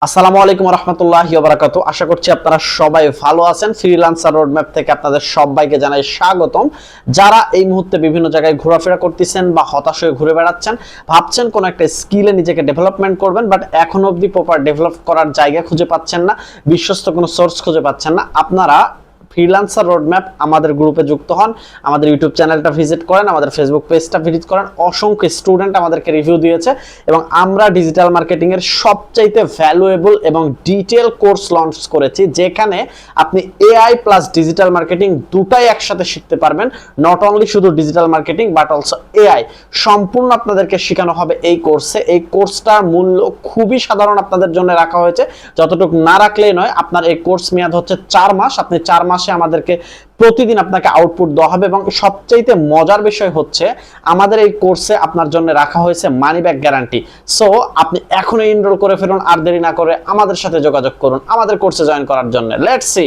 আসসালামু আলাইকুম রাহমাতুল্লাহি ওয়া বারাকাতুহু। আশা করছি আপনারা সবাই ভালো আছেন। ফ্রিল্যান্সার রোডম্যাপ থেকে আপনাদের সবাইকে জানাই স্বাগতম। যারা এই মুহূর্তে বিভিন্ন জায়গায় ঘোরাফেরা করতেছেন বা হতাশ হয়ে ঘুরে বেড়াচ্ছেন, ভাবছেন কোন একটা স্কিলে নিজেকে ডেভেলপমেন্ট করবেন, বাট এখনো অবধি প্রপার ডেভেলপ করার জায়গা খুঁজে পাচ্ছেন না, বিশ্বস্ত কোনো সোর্স খুঁজে পাচ্ছেন না, আপনারা ফ্রিল্যান্সার রোডম্যাপ আমাদের গ্রুপে যুক্ত হন, আমাদের ইউটিউব চ্যানেলটা ভিজিট করেন, আমাদের ফেসবুক পেজটা ভিজিট করেন। অসংখ্য স্টুডেন্ট আমাদেরকে রিভিউ দিয়েছে এবং আমরা ডিজিটাল মার্কেটিং এর সবচাইতে ভ্যালুয়েবল এবং ডিটেল কোর্স লঞ্চ করেছি, যেখানে আপনি এআই প্লাস ডিজিটাল মার্কেটিং দুটাই একসাথে শিখতে পারবেন। নট অনলি শুধু digital marketing but also AI সম্পূর্ণ আপনাদেরকে শেখানো হবে এই কোর্সে। এই কোর্সটার মূল্য খুবই সাধারণ আপনাদের জন্য রাখা হয়েছে, যতটুকু না রাখলেই নয়। আপনার এই কোর্স মেয়াদ হচ্ছে 4 মাস। আপনি 4 মাসে আমাদেরকে প্রতিদিন আপনাকে আউটপুট দেওয়া হবে এবং সবচাইতে মজার বিষয় হচ্ছে আমাদের এই কোর্সে আপনার জন্য রাখা হয়েছে মানি ব্যাক গ্যারান্টি। সো আপনি এখনই এনরোল করে ফেলুন, আর দেরি না করে আমাদের সাথে যোগাযোগ করুন আমাদের কোর্সে জয়েন করার জন্য। Let's see.